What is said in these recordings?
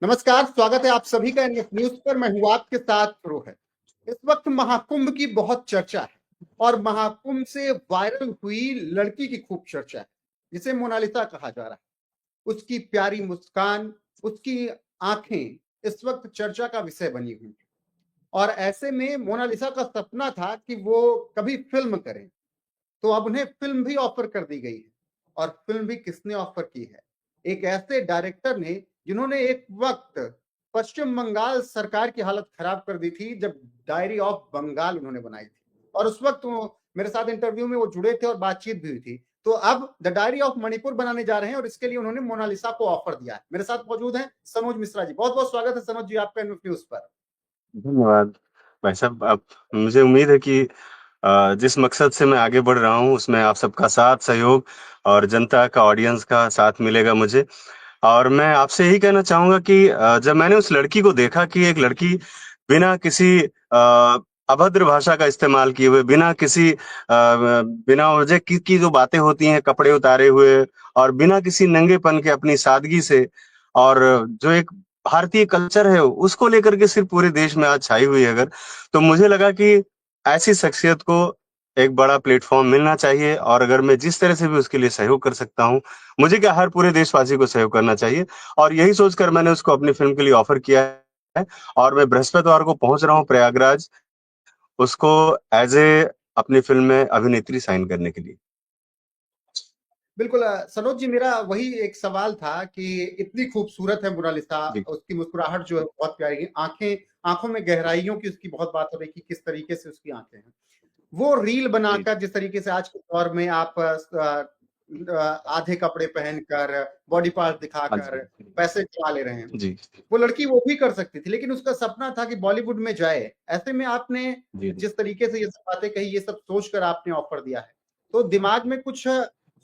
नमस्कार, स्वागत है आप सभी का एनएस न्यूज पर। मैं हूं आपके साथ रोहित। इस वक्त महाकुंभ की बहुत चर्चा है और महाकुंभ से वायरल हुई लड़की की खूब चर्चा है, जिसे मोनालिसा कहा जा रहा है। उसकी प्यारी मुस्कान, उसकी आंखें इस वक्त चर्चा का विषय बनी हुई है। और ऐसे में मोनालिसा का सपना था कि वो कभी फिल्म करें, तो अब उन्हें फिल्म भी ऑफर कर दी गई है। और फिल्म भी किसने ऑफर की है? एक ऐसे डायरेक्टर ने जिन्होंने एक वक्त पश्चिम बंगाल सरकार की हालत खराब कर दी थी, जब डायरी ऑफ बंगाल उन्होंने बनाई थी। और उस वक्त वो मेरे साथ इंटरव्यू में वो जुड़े थे और बातचीत भी हुई थी। तो अब द डायरी ऑफ मणिपुर बनाने जा रहे हैं और इसके लिए उन्होंने मोनालिसा को ऑफर दिया है। मेरे साथ मौजूद हैं सनोज मिश्रा जी। बहुत बहुत स्वागत है सनोज जी आपका एनएस न्यूज पर। धन्यवाद भाई साहब। आप मुझे उम्मीद है कि जिस मकसद से मैं आगे बढ़ रहा हूँ उसमें आप सबका साथ सहयोग और जनता का ऑडियंस का साथ मिलेगा मुझे। और मैं आपसे यही कहना चाहूंगा कि जब मैंने उस लड़की को देखा कि एक लड़की बिना किसी अभद्र भाषा का इस्तेमाल किए हुए, बिना किसी बिना वजह की जो बातें होती हैं, कपड़े उतारे हुए और बिना किसी नंगेपन के अपनी सादगी से, और जो एक भारतीय कल्चर है उसको लेकर के सिर्फ पूरे देश में आज छाई हुई है अगर, तो मुझे लगा कि ऐसी शख्सियत को एक बड़ा प्लेटफॉर्म मिलना चाहिए। और अगर मैं जिस तरह से भी उसके लिए सहयोग कर सकता हूँ, मुझे क्या हर पूरे देशवासी को सहयोग करना चाहिए। और यही सोचकर मैंने उसको अपनी फिल्म के लिए ऑफर किया है। और मैं बृहस्पतिवार को पहुंच रहा हूँ प्रयागराज, उसको एज ए अपनी फिल्म में अभिनेत्री साइन करने के लिए। बिल्कुल सनोज जी, मेरा वही एक सवाल था कि इतनी खूबसूरत है मोनालिसा, जी उसकी मुस्कुराहट जो है बहुत प्यारी है, आंखें, आंखों में गहराइयों की उसकी बहुत बात हो रही कि किस तरीके से उसकी आंखें हैं। वो रील जी बनाकर जिस तरीके से आज के दौर में आप आधे कपड़े पहनकर, बॉडी पार्ट हाँ दिखाकर जी पैसे कमा ले रहे हैं, जी वो लड़की वो भी कर सकती थी, लेकिन उसका सपना था कि बॉलीवुड में जाए। ऐसे में आपने जी जी। जिस तरीके से ये सब बातें कही, ये सब सोचकर आपने ऑफर दिया है, तो दिमाग में कुछ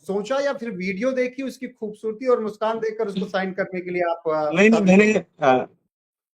सोचा या फिर वीडियो देखी उसकी खूबसूरती और मुस्कान देखकर उसको साइन करने के लिए आप नहीं नहीं, साबित हो गए?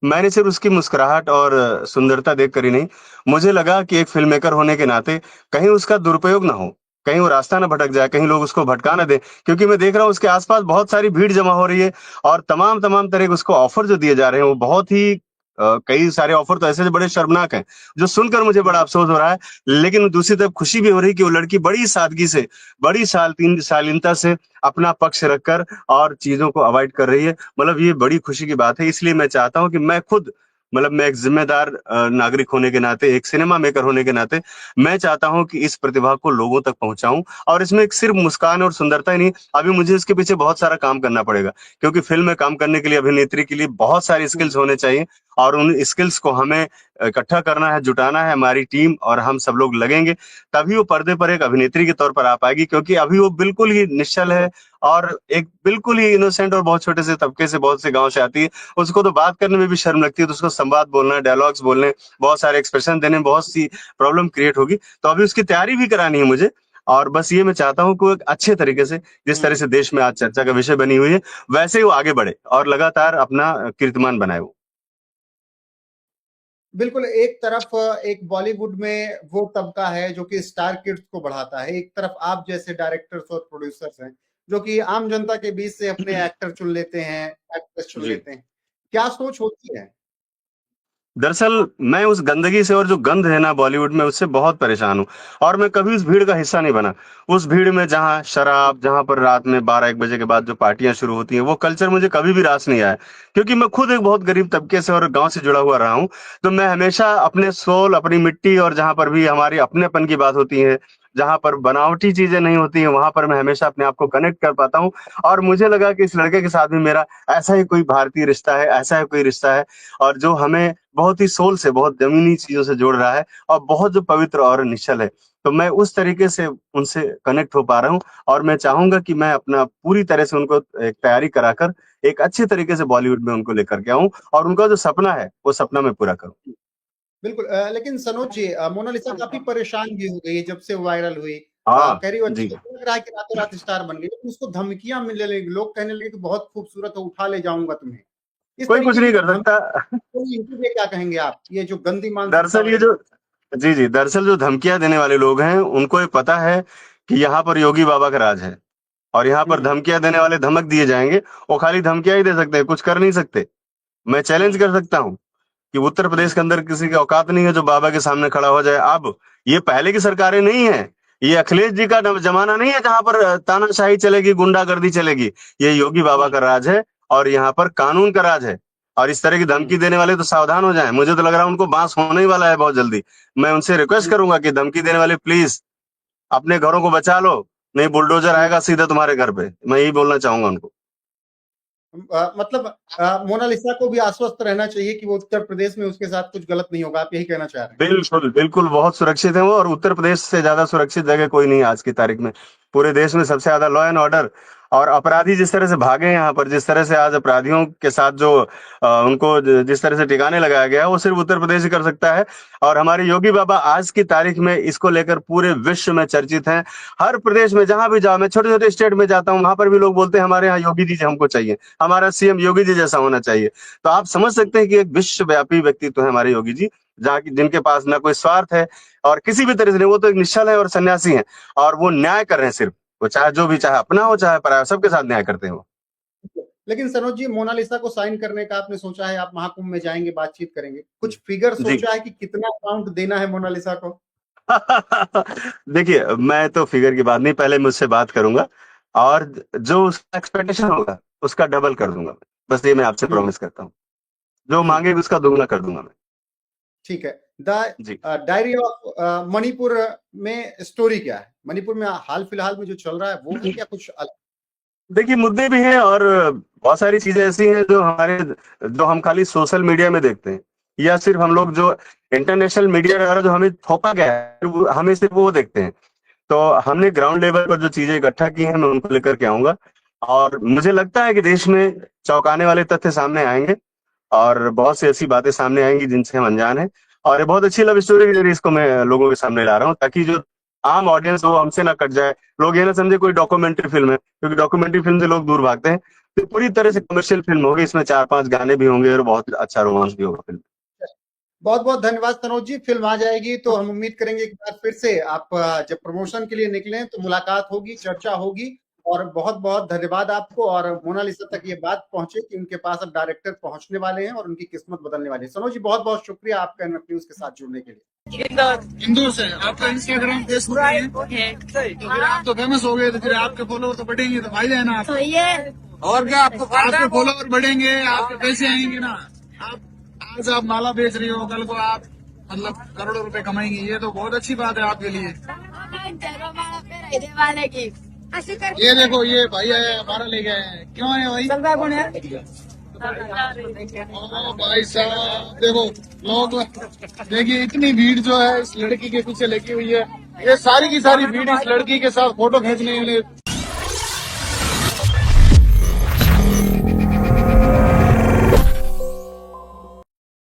मैंने सिर्फ उसकी मुस्कुराहट और सुंदरता देखकर ही नहीं, मुझे लगा कि एक फ़िल्म मेकर होने के नाते कहीं उसका दुरुपयोग ना हो, कहीं वो रास्ता ना भटक जाए, कहीं लोग उसको भटका ना दें। क्योंकि मैं देख रहा हूँ उसके आस-पास बहुत सारी भीड़ जमा हो रही है और तमाम-तमाम तरह के उसको ऑफ़र जो दिए जा रहे हैं, वो बहुत ही कई सारे ऑफ़र तो ऐसे बड़े शर्मनाक हैं, जो सुनकर मुझे बड़ा अफ़सोस हो रहा है। लेकिन दूसरी तरफ खुशी भी हो रही है कि वो लड़की बड़ी सादगी से, बड़ी शालीनता से अपना पक्ष रखकर और चीज़ों को अवॉइड कर रही है। मतलब ये बड़ी खुशी की बात है। इसलिए मैं चाहता हूँ कि मैं खुद, मतलब मैं एक जिम्मेदार नागरिक होने के नाते, एक सिनेमा मेकर होने के नाते, मैं चाहता हूँ कि इस प्रतिभा को लोगों तक पहुंचाऊं। और इसमें एक सिर्फ मुस्कान और सुंदरता ही नहीं, अभी मुझे इसके पीछे बहुत सारा काम करना पड़ेगा। क्योंकि फिल्म में काम करने के लिए अभिनेत्री के लिए बहुत सारे स्किल्स होने चाहिए। और उन स्किल्स को हमें इकट्ठा करना है, जुटाना है, हमारी टीम और हम सब लोग लगेंगे, तभी वो पर्दे पर एक अभिनेत्री के तौर पर आ पाएगी। क्योंकि अभी वो बिल्कुल ही निश्चल है और एक बिल्कुल ही इनोसेंट और बहुत छोटे से तबके से, बहुत से गांव से आती है। उसको तो बात करने में भी शर्म लगती है, तो उसको संवाद बोलना, डायलॉग्स बोलने, बहुत सारे एक्सप्रेशन देने में बहुत सी प्रॉब्लम क्रिएट होगी। तो अभी उसकी तैयारी भी करानी है मुझे। और बस ये मैं चाहता हूँ कि वो एक अच्छे तरीके से, जिस तरह हम्म। से देश में आज चर्चा का विषय बनी हुई है, वैसे ही वो आगे बढ़े और लगातार अपना कीर्तिमान बनाए वो। बिल्कुल, एक तरफ एक बॉलीवुड में वो तबका है जो कि स्टार किड्स को बढ़ाता है, एक तरफ आप जैसे डायरेक्टर्स और प्रोड्यूसर्स हैं, जो कि आम जनता के बीच से अपने एक्टर चुन लेते हैं, एक्ट्रेस चुन जी। लेते हैं। क्या सोच होती है? दरअसल मैं उस गंदगी से और जो गंध है ना बॉलीवुड में, उससे बहुत परेशान हूँ। और मैं कभी उस भीड़ का हिस्सा नहीं बना। उस भीड़ में जहाँ शराब, जहाँ पर रात में 12-1 बजे के बाद जो पार्टियां शुरू होती हैं, वो कल्चर मुझे कभी भी रास नहीं आया। क्योंकि मैं खुद एक बहुत गरीब तबके से और गांव से जुड़ा हुआ रहा हूँ। तो मैं हमेशा अपने सोल, अपनी मिट्टी, और जहाँ पर भी हमारी अपनेपन की बात होती है, जहाँ पर बनावटी चीजें नहीं होती हैं, वहां पर मैं हमेशा अपने आप को कनेक्ट कर पाता हूँ। और मुझे लगा कि इस लड़के के साथ भी मेरा ऐसा ही कोई भारतीय रिश्ता है, ऐसा ही कोई रिश्ता है, और जो हमें बहुत ही सोल से, बहुत जमीनी चीजों से जोड़ रहा है, और बहुत जो पवित्र और निश्चल है। तो मैं उस तरीके से उनसे कनेक्ट हो पा रहा हूँ। और मैं चाहूंगा कि मैं अपना पूरी तरह से उनको एक तैयारी कराकर एक अच्छे तरीके से बॉलीवुड में उनको लेकर के आऊं, और उनका जो सपना है वो सपना मैं पूरा करूं। बिल्कुल लेकिन सनोज जी, मोनालिसा काफ़ी परेशान भी हो गई है जब से वायरल हुई। हाँ कह रही हो जी। अच्छी लग रहा है कि रातों-रात स्टार बन गई, लेकिन उसको धमकियाँ मिलने लगी। लोग कहने लगे कि बहुत खूबसूरत हो, उठा ले जाऊँगा तुम्हें। इस कोई कुछ तरीके की नहीं जो कर धमकी, सकता। इनके लिए क्या कहेंगे आप? ये जो गंदी मानसिकता दरअसल ये वाली। जो जी जी, दरअसल जो धमकियां देने वाले लोग हैं, उनको ये पता है कि यहाँ पर योगी बाबा का राज है। और यहाँ पर हुँ, धमकियां देने वाले धमक दिए जाएंगे। वो खाली धमकियां ही दे सकते हैं, कुछ कर नहीं सकते। मैं चैलेंज कर सकता हूँ कि उत्तर प्रदेश के अंदर किसी की औकात नहीं है जो बाबा के सामने खड़ा हो जाए। अब ये पहले की सरकारें नहीं है, ये अखिलेश जी का जमाना नहीं है जहां पर तानाशाही चलेगी, गुंडागर्दी चलेगी। ये योगी बाबा का राज है और यहाँ पर कानून का राज है। और इस तरह की धमकी देने वाले तो सावधान हो जाएं। मुझे तो लग रहा है उनको बांस होने ही वाला है बहुत जल्दी। मैं उनसे रिक्वेस्ट करूंगा कि धमकी देने वाले प्लीज अपने घरों को बचा लो, नहीं बुलडोजर आएगा सीधा तुम्हारे घर पे। मैं यही बोलना चाहूंगा उनको। मतलब मोनालिसा को भी आश्वस्त रहना चाहिए कि वो उत्तर प्रदेश में उसके साथ कुछ गलत नहीं होगा, आप यही कहना चाह रहे हैं? बिल्कुल बिल्कुल, बहुत सुरक्षित है वो, और उत्तर प्रदेश से ज्यादा सुरक्षित जगह कोई नहीं है आज की तारीख में। पूरे देश में सबसे ज्यादा लॉ एंड ऑर्डर और अपराधी जिस तरह से भागे यहाँ पर, जिस तरह से आज अपराधियों के साथ जो उनको जिस तरह से ठिकाने लगाया गया है, वो सिर्फ उत्तर प्रदेश ही कर सकता है। और हमारे योगी बाबा आज की तारीख में इसको लेकर पूरे विश्व में चर्चित हैं। हर प्रदेश में जहां भी जाओ, मैं छोटे छोटे स्टेट में जाता हूँ, वहां पर भी लोग बोलते हैं हमारे यहाँ योगी जी हमको चाहिए, हमारा सीएम योगी जी जैसा होना चाहिए। तो आप समझ सकते हैं कि एक विश्वव्यापी व्यक्तित्व है हमारे योगी जी, जहाँ जिनके पास ना कोई स्वार्थ है और किसी भी तरह से नहीं। वो तो एक निश्चल है और सन्यासी है, और वो न्याय कर रहे हैं सिर्फ। वो चाहे जो भी, चाहे अपना हो चाहे पराया, सबके साथ न्याय करते हैं वो। लेकिन सनोज जी, मोनालिसा को साइन करने का आपने सोचा है? आप महाकुंभ में जाएंगे, बातचीत करेंगे, कुछ फिगर जी। सोचा है कि कितना अमाउंट देना है मोनालिसा को? देखिए, मैं तो फिगर की बात नहीं, पहले मुझसे बात करूंगा और जो उसका एक्सपेक्टेशन होगा उसका डबल कर दूंगा मैं। बस ये मैं आपसे प्रॉमिस करता हूँ, जो मांगे उसका दोगुना कर दूंगा मैं। ठीक है। द डायरी ऑफ मणिपुर में स्टोरी क्या है? मणिपुर में हाल फिलहाल में जो चल रहा है वो है क्या कुछ अलग? देखिए, मुद्दे भी हैं और बहुत सारी चीजें ऐसी हैं जो हम खाली सोशल मीडिया में देखते हैं, या सिर्फ हम लोग जो इंटरनेशनल मीडिया द्वारा जो हमें थोपा गया है हमें सिर्फ वो देखते हैं। तो हमने ग्राउंड लेवल पर जो चीजें इकट्ठा की हैं मैं उनको लेकर के आऊंगा, और मुझे लगता है कि देश में चौंकाने वाले तथ्य सामने आएंगे और बहुत सी ऐसी बातें सामने आएंगी जिनसे हम अनजान हैं। और ये बहुत अच्छी लव स्टोरी के जरिए इसको मैं लोगों के सामने ला रहा हूँ, ताकि जो आम ऑडियंस वो हमसे ना कट जाए, लोग ये ना समझे कोई डॉक्यूमेंट्री फिल्म है, क्योंकि डॉक्यूमेंट्री फिल्म से लोग दूर भागते हैं। तो पूरी तरह से कमर्शियल फिल्म होगी, इसमें 4-5 गाने भी होंगे और बहुत अच्छा रोमांस भी होगा फिल्म। बहुत बहुत धन्यवाद सनोज जी। फिल्म आ जाएगी तो हम उम्मीद करेंगे एक बार फिर से आप जब प्रमोशन के लिए निकले तो मुलाकात होगी, चर्चा होगी। और बहुत बहुत धन्यवाद आपको, और मोनालिसा तक ये बात पहुंचे कि उनके पास अब डायरेक्टर पहुंचने वाले हैं और उनकी किस्मत बदलने वाली है। सनोज जी, बहुत बहुत शुक्रिया आपका एनएफ न्यूज के साथ जुड़ने के लिए। इंदौर से आपका इंस्टाग्राम फेसबुक है, तो फिर आप तो फेमस हो गए, तो फिर आपके फॉलोवर तो बढ़ेंगे, तो फायदा है ना आप। तो ये और क्या, आपके फॉलोवर बढ़ेंगे, आपके पैसे आएंगे ना। आप आज आप माला बेच रही हो, कल को आप मतलब करोड़ों रुपए कमाएंगी, ये तो बहुत अच्छी बात है आपके लिए। वाले की ये देखो, ये भाई आया हमारा ले गया है, क्यों है भाई? कौन है? ओ भाई साहब, देखो लोग, देखिए इतनी भीड़ जो है इस लड़की के पीछे लगी हुई है। ये सारी की सारी भीड़ इस लड़की के साथ फोटो खींचने के लिए